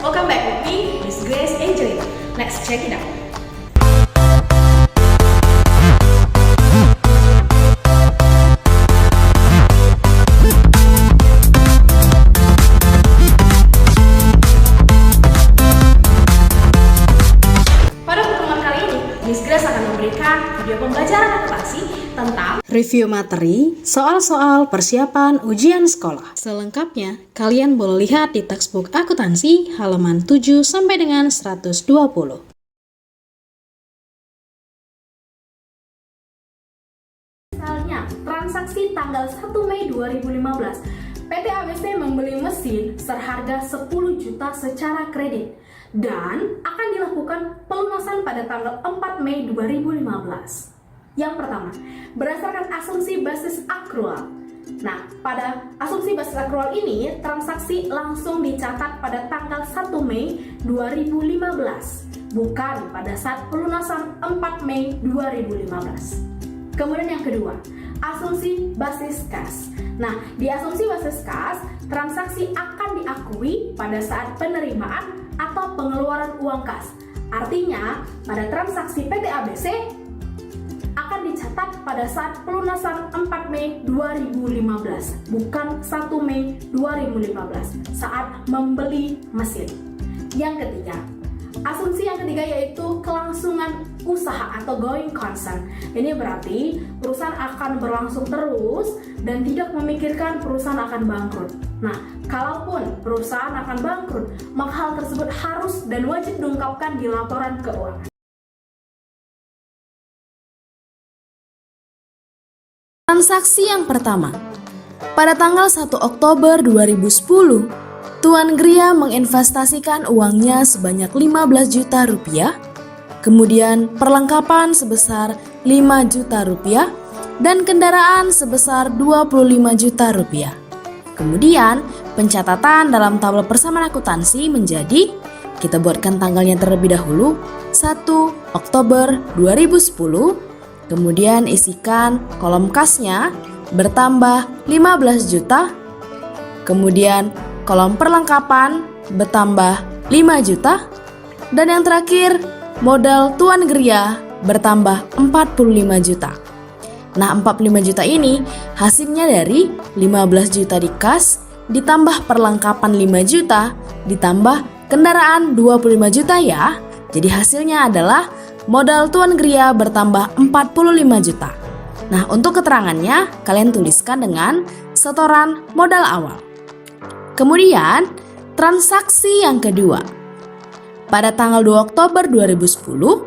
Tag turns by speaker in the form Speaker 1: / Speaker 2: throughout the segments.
Speaker 1: Welcome back with me, Miss Grace Angelina. Let's check it out. Pada pertemuan kali ini, Miss Grace akan memberikan video pembelajaran akuntansi tentang
Speaker 2: review materi, soal-soal persiapan ujian sekolah. Selengkapnya, kalian boleh lihat di textbook akuntansi halaman 7 sampai dengan 120.
Speaker 1: Misalnya, transaksi tanggal 1 Mei 2015, PT ABC membeli mesin seharga 10 juta secara kredit dan akan dilakukan pelunasan pada tanggal 4 Mei 2015. Yang pertama, berdasarkan asumsi basis akrual. Nah, pada asumsi basis akrual ini, transaksi langsung dicatat pada tanggal 1 Mei 2015, bukan pada saat pelunasan 4 Mei 2015. Kemudian yang kedua, asumsi basis kas. Nah, di asumsi basis kas, transaksi akan diakui pada saat penerimaan atau pengeluaran uang kas. Artinya, pada transaksi PT ABC akan dicatat pada saat pelunasan 4 Mei 2015, bukan 1 Mei 2015 saat membeli mesin. Yang ketiga, asumsi yang ketiga yaitu kelangsungan usaha atau going concern. Ini berarti perusahaan akan berlangsung terus dan tidak memikirkan perusahaan akan bangkrut. Nah, kalaupun perusahaan akan bangkrut, maka hal tersebut harus dan wajib diungkapkan di laporan keuangan.
Speaker 2: Transaksi yang pertama, pada tanggal 1 Oktober 2010, Tuan Gria menginvestasikan uangnya sebanyak 15 juta rupiah, kemudian perlengkapan sebesar 5 juta rupiah, dan kendaraan sebesar 25 juta rupiah. Kemudian, pencatatan dalam tabel persamaan akuntansi menjadi, kita buatkan tanggalnya terlebih dahulu, 1 Oktober 2010, kemudian isikan kolom kasnya bertambah 15 juta, kemudian kolom perlengkapan bertambah 5 juta, dan yang terakhir modal Tuan Gria bertambah 45 juta. Nah, 45 juta ini hasilnya dari 15 juta di kas, ditambah perlengkapan 5 juta, ditambah kendaraan 25 juta ya. Jadi hasilnya adalah modal Tuan Gria bertambah 45 juta. Nah, untuk keterangannya, kalian tuliskan dengan setoran modal awal. Kemudian, transaksi yang kedua. Pada tanggal 2 Oktober 2010,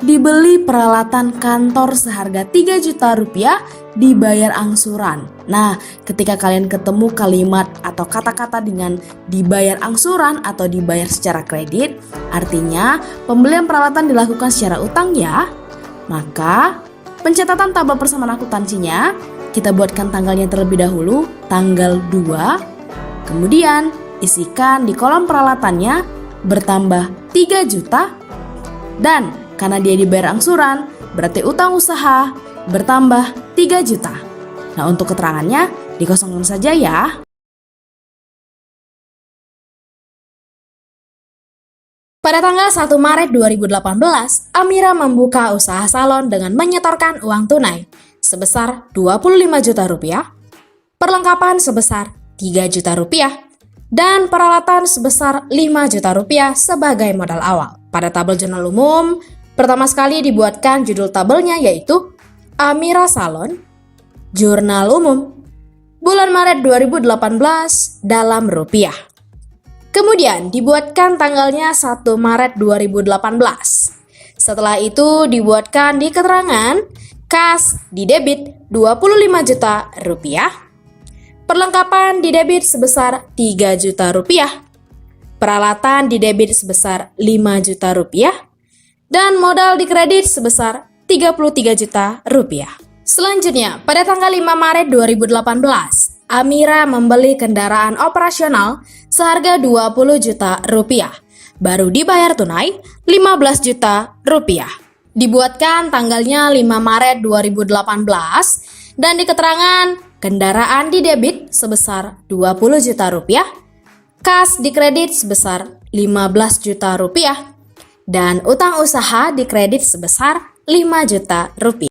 Speaker 2: dibeli peralatan kantor seharga 3 juta rupiah dibayar angsuran. Nah, ketika kalian ketemu kalimat atau kata-kata dengan dibayar angsuran atau dibayar secara kredit, artinya pembelian peralatan dilakukan secara utang ya. Maka, pencatatan tabel persamaan akuntansinya, kita buatkan tanggalnya terlebih dahulu, tanggal 2. Kemudian, isikan di kolom peralatannya bertambah 3 juta. Dan karena dia dibayar angsuran, berarti utang usaha bertambah 3 juta. Nah, untuk keterangannya dikosongkan saja ya. Pada tanggal 1 Maret 2018, Amira membuka usaha salon dengan menyetorkan uang tunai sebesar 25 juta rupiah, perlengkapan sebesar 3 juta rupiah, dan peralatan sebesar 5 juta rupiah sebagai modal awal. Pada tabel jurnal umum, pertama sekali dibuatkan judul tabelnya yaitu Amira Salon, Jurnal Umum, bulan Maret 2018 dalam rupiah. Kemudian dibuatkan tanggalnya 1 Maret 2018. Setelah itu dibuatkan di keterangan kas di debit 25 juta rupiah, perlengkapan di debit sebesar 3 juta rupiah, peralatan di debit sebesar 5 juta rupiah, dan modal di kredit sebesar 33 juta rupiah. Selanjutnya, pada tanggal 5 Maret 2018, Amira membeli kendaraan operasional seharga 20 juta rupiah. Baru dibayar tunai 15 juta rupiah. Dibuatkan tanggalnya 5 Maret 2018 dan di keterangan kendaraan di debit sebesar 20 juta rupiah, Kas dikredit sebesar 15 juta rupiah, dan utang usaha dikredit sebesar 5 juta rupiah.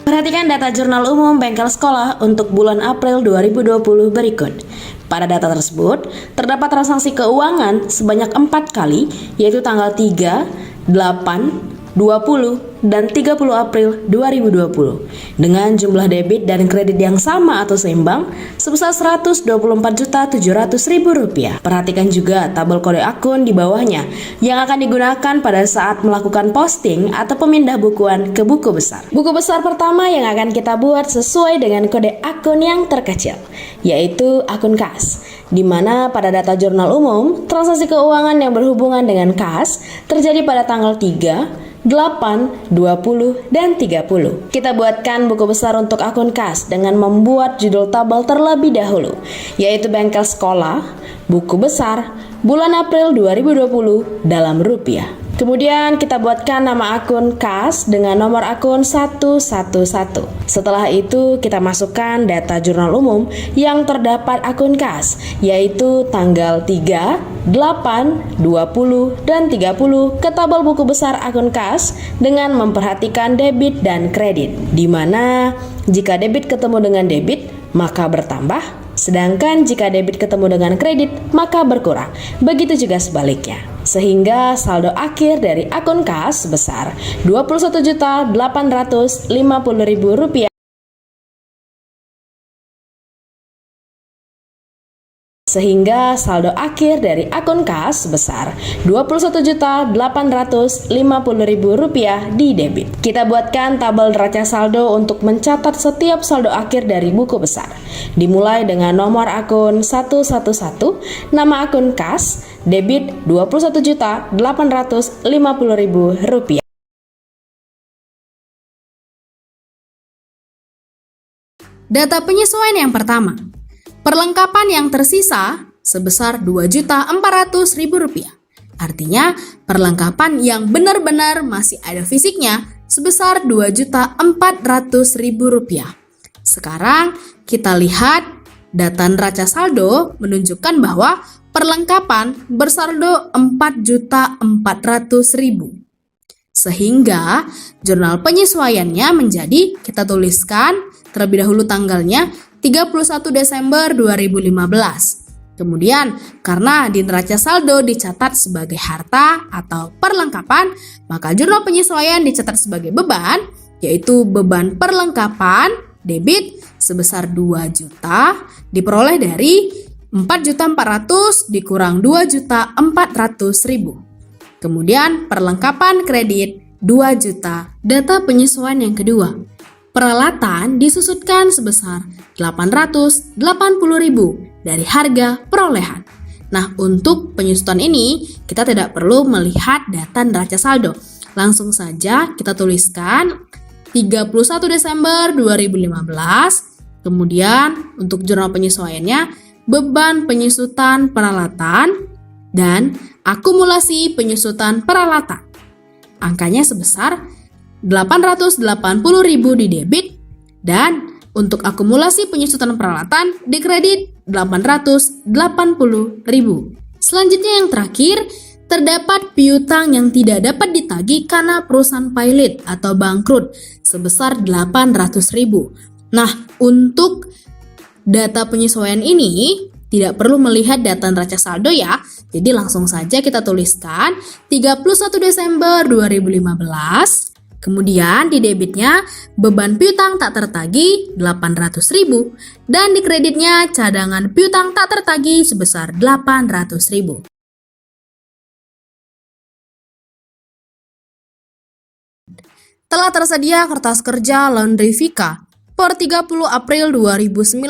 Speaker 2: Perhatikan data jurnal umum bengkel sekolah untuk bulan April 2020 berikut. Pada data tersebut, terdapat transaksi keuangan sebanyak 4 kali, yaitu tanggal 3, 8, 20, dan 30 April 2020 dengan jumlah debit dan kredit yang sama atau seimbang sebesar Rp124.700.000. Perhatikan juga tabel kode akun di bawahnya yang akan digunakan pada saat melakukan posting atau pemindah bukuan ke buku besar. Buku besar pertama yang akan kita buat sesuai dengan kode akun yang terkecil, yaitu akun kas, di mana pada data jurnal umum, transaksi keuangan yang berhubungan dengan kas terjadi pada tanggal 3, 8, 20, dan 30. Kita buatkan buku besar untuk akun kas dengan membuat judul tabel terlebih dahulu, yaitu bengkel sekolah, buku besar, bulan April 2020 dalam rupiah. Kemudian kita buatkan nama akun kas dengan nomor akun 111. Setelah itu kita masukkan data jurnal umum yang terdapat akun kas, yaitu tanggal 3, 8, 20, dan 30 ke tabel buku besar akun kas dengan memperhatikan debit dan kredit, di mana jika debit ketemu dengan debit maka bertambah, sedangkan jika debit ketemu dengan kredit maka berkurang. Begitu juga sebaliknya. Sehingga saldo akhir dari akun kas sebesar Rp21.850.000. Sehingga saldo akhir dari akun kas sebesar Rp21.850.000 di debit. Kita buatkan tabel neraca saldo untuk mencatat setiap saldo akhir dari buku besar. Dimulai dengan nomor akun 111, nama akun kas, debit Rp21.850.000. Data penyesuaian yang pertama. Perlengkapan yang tersisa sebesar Rp2.400.000. Artinya, perlengkapan yang benar-benar masih ada fisiknya sebesar Rp2.400.000. Sekarang kita lihat data neraca saldo menunjukkan bahwa perlengkapan bersaldo Rp4.400.000. Sehingga jurnal penyesuaiannya menjadi, kita tuliskan terlebih dahulu tanggalnya 31 Desember 2015. Kemudian, karena di neraca saldo dicatat sebagai harta atau perlengkapan, maka jurnal penyesuaian dicatat sebagai beban, yaitu beban perlengkapan debit sebesar 2 juta diperoleh dari 4.400.000 dikurang 2.400.000. Kemudian perlengkapan kredit 2 juta. Data penyesuaian yang kedua. Peralatan disusutkan sebesar Rp880.000 dari harga perolehan. Nah, untuk penyusutan ini kita tidak perlu melihat data neraca saldo. Langsung saja kita tuliskan 31 Desember 2015. Kemudian untuk jurnal penyesuaiannya, beban penyusutan peralatan dan akumulasi penyusutan peralatan. Angkanya sebesar Rp880.000 di debit, dan untuk akumulasi penyusutan peralatan di kredit Rp880.000. Selanjutnya yang terakhir, terdapat piutang yang tidak dapat ditagih karena perusahaan pilot atau bangkrut sebesar Rp800.000. Nah, untuk data penyesuaian ini tidak perlu melihat data neraca saldo ya. Jadi langsung saja kita tuliskan 31 Desember 2015. Kemudian di debitnya beban piutang tak tertagih Rp800.000 dan di kreditnya cadangan piutang tak tertagih sebesar Rp800.000. Telah tersedia kertas kerja Laundry Vika per 30 April 2019.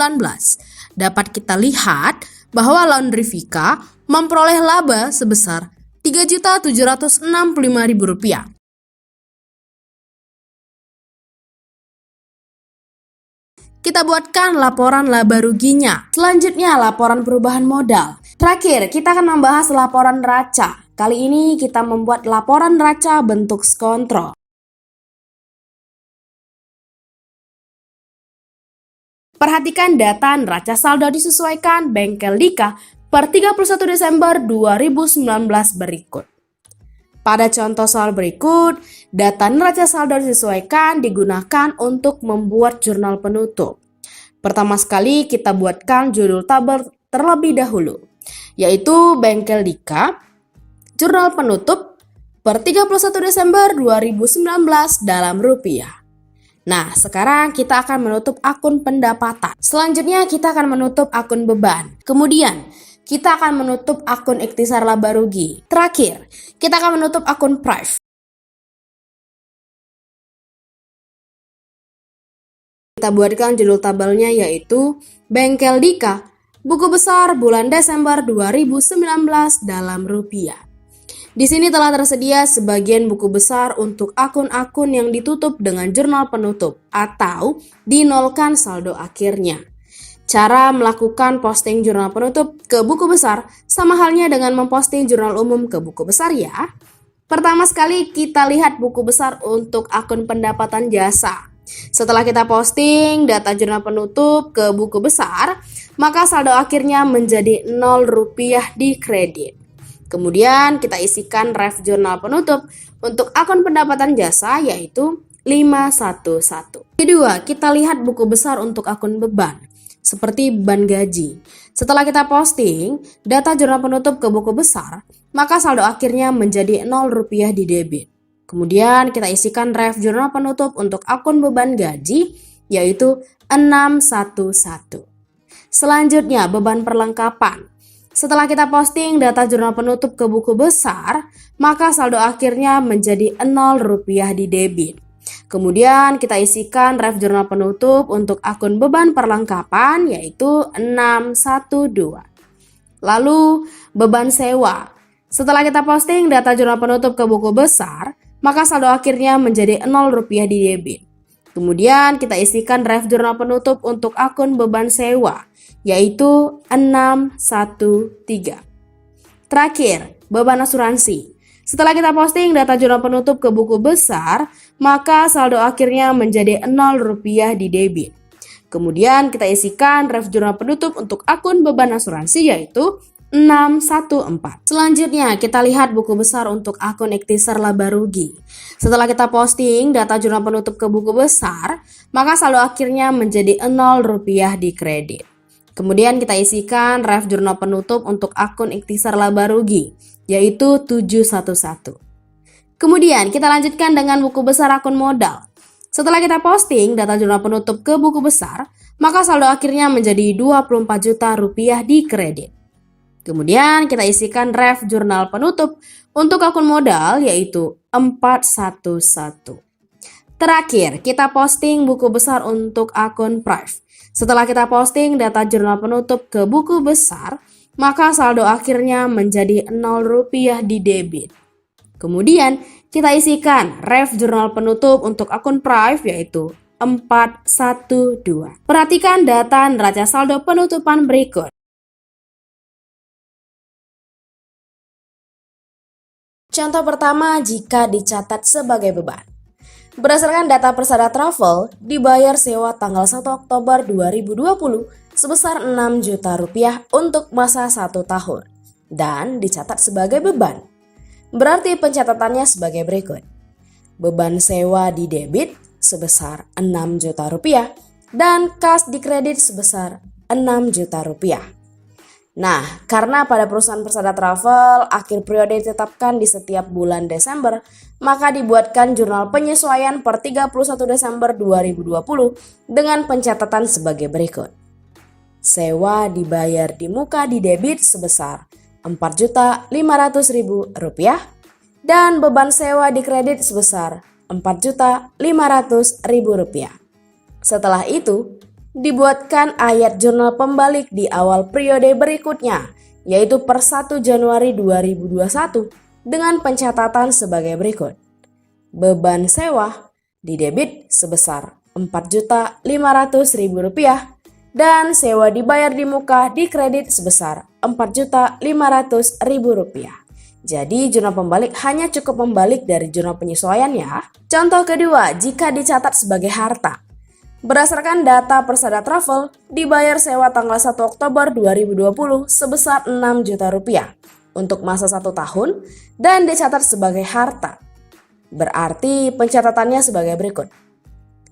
Speaker 2: Dapat kita lihat bahwa Laundry Vika memperoleh laba sebesar Rp3.765.000. Kita buatkan laporan laba ruginya. Selanjutnya laporan perubahan modal. Terakhir, kita akan membahas laporan neraca. Kali ini kita membuat laporan neraca bentuk skontrol. Perhatikan data neraca saldo disesuaikan Bengkel Dika per 31 Desember 2019 berikut. Pada contoh soal berikut, data neraca saldo disesuaikan digunakan untuk membuat jurnal penutup. Pertama sekali kita buatkan judul tabel terlebih dahulu, yaitu Bengkel Dika, jurnal penutup per 31 Desember 2019 dalam rupiah. Nah, sekarang kita akan menutup akun pendapatan. Selanjutnya kita akan menutup akun beban. Kemudian, kita akan menutup akun ikhtisar laba rugi. Terakhir, kita akan menutup akun prive. Kita buatkan judul tabelnya yaitu Bengkel Dika, buku besar bulan Desember 2019 dalam rupiah. Di sini telah tersedia sebagian buku besar untuk akun-akun yang ditutup dengan jurnal penutup atau dinolkan saldo akhirnya. Cara melakukan posting jurnal penutup ke buku besar sama halnya dengan memposting jurnal umum ke buku besar ya. Pertama sekali kita lihat buku besar untuk akun pendapatan jasa. Setelah kita posting data jurnal penutup ke buku besar, maka saldo akhirnya menjadi 0 rupiah di kredit. Kemudian kita isikan ref jurnal penutup untuk akun pendapatan jasa yaitu 511. Kedua, kita lihat buku besar untuk akun beban seperti beban gaji. Setelah kita posting data jurnal penutup ke buku besar, maka saldo akhirnya menjadi 0 rupiah di debit. Kemudian kita isikan ref jurnal penutup untuk akun beban gaji yaitu 611. Selanjutnya beban perlengkapan. Setelah kita posting data jurnal penutup ke buku besar, maka saldo akhirnya menjadi 0 rupiah di debit. Kemudian kita isikan ref jurnal penutup untuk akun beban perlengkapan yaitu 612. Lalu beban sewa. Setelah kita posting data jurnal penutup ke buku besar, maka saldo akhirnya menjadi 0 rupiah di debit. Kemudian kita isikan ref jurnal penutup untuk akun beban sewa yaitu 613. Terakhir, beban asuransi. Setelah kita posting data jurnal penutup ke buku besar, maka saldo akhirnya menjadi 0 rupiah di debit. Kemudian kita isikan ref jurnal penutup untuk akun beban asuransi yaitu 614. Selanjutnya kita lihat buku besar untuk akun ikhtisar laba rugi. Setelah kita posting data jurnal penutup ke buku besar, maka saldo akhirnya menjadi 0 rupiah di kredit. Kemudian kita isikan ref jurnal penutup untuk akun ikhtisar laba rugi yaitu 711. Kemudian kita lanjutkan dengan buku besar akun modal. Setelah kita posting data jurnal penutup ke buku besar, maka saldo akhirnya menjadi 24 juta rupiah di kredit. Kemudian kita isikan ref jurnal penutup untuk akun modal yaitu 411. Terakhir, kita posting buku besar untuk akun prive. Setelah kita posting data jurnal penutup ke buku besar, maka saldo akhirnya menjadi 0 rupiah di debit. Kemudian kita isikan ref jurnal penutup untuk akun prive yaitu 412. Perhatikan data neraca saldo penutupan berikut. Contoh pertama jika dicatat sebagai beban. Berdasarkan data Persada Travel, dibayar sewa tanggal 1 Oktober 2020 sebesar 6 juta rupiah untuk masa 1 tahun dan dicatat sebagai beban. Berarti pencatatannya sebagai berikut. Beban sewa di debit sebesar 6 juta rupiah dan kas di kredit sebesar 6 juta rupiah. Nah, karena pada perusahaan Persada Travel akhir periode ditetapkan di setiap bulan Desember, maka dibuatkan jurnal penyesuaian per 31 Desember 2020 dengan pencatatan sebagai berikut. Sewa dibayar di muka di debit sebesar Rp4.500.000 dan beban sewa di kredit sebesar Rp4.500.000. Setelah itu, dibuatkan ayat jurnal pembalik di awal periode berikutnya, yaitu per 1 Januari 2021 dengan pencatatan sebagai berikut. Beban sewa di debit sebesar Rp4.500.000 dan sewa dibayar di muka di kredit sebesar Rp4.500.000. Jadi jurnal pembalik hanya cukup membalik dari jurnal penyesuaian ya. Contoh kedua, jika dicatat sebagai harta. Berdasarkan data Persada Travel, dibayar sewa tanggal 1 Oktober 2020 sebesar 6 juta rupiah untuk masa 1 tahun dan dicatat sebagai harta. Berarti pencatatannya sebagai berikut.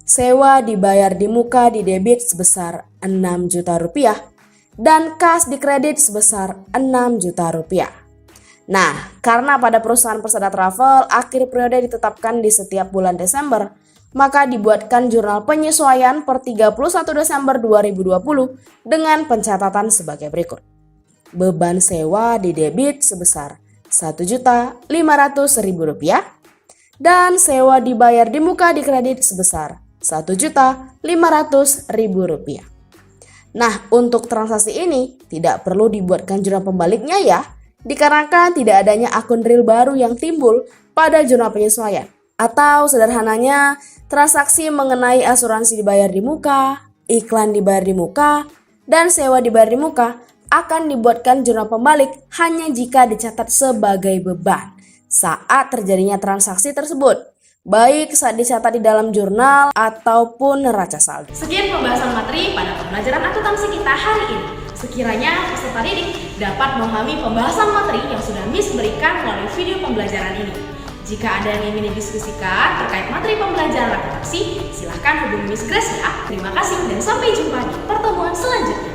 Speaker 2: Sewa dibayar di muka di debit sebesar 6 juta rupiah dan kas di kredit sebesar 6 juta rupiah. Nah, karena pada perusahaan Persada Travel akhir periode ditetapkan di setiap bulan Desember, maka dibuatkan jurnal penyesuaian per 31 Desember 2020 dengan pencatatan sebagai berikut. Beban sewa di debit sebesar Rp1.500.000 dan sewa dibayar di muka di kredit sebesar Rp1.500.000. Nah, untuk transaksi ini tidak perlu dibuatkan jurnal pembaliknya ya, dikarenakan tidak adanya akun real baru yang timbul pada jurnal penyesuaian. Atau sederhananya, transaksi mengenai asuransi dibayar di muka, iklan dibayar di muka, dan sewa dibayar di muka akan dibuatkan jurnal pembalik hanya jika dicatat sebagai beban saat terjadinya transaksi tersebut, baik saat dicatat di dalam jurnal ataupun neraca saldo.
Speaker 1: Sekian pembahasan materi pada pembelajaran akuntansi kita hari ini. Sekiranya peserta didik dapat memahami pembahasan materi yang sudah Miss berikan melalui video pembelajaran ini. Jika ada yang ingin didiskusikan terkait materi pembelajaran akuntansi, silahkan hubungi Miss Grace ya. Terima kasih dan sampai jumpa di pertemuan selanjutnya.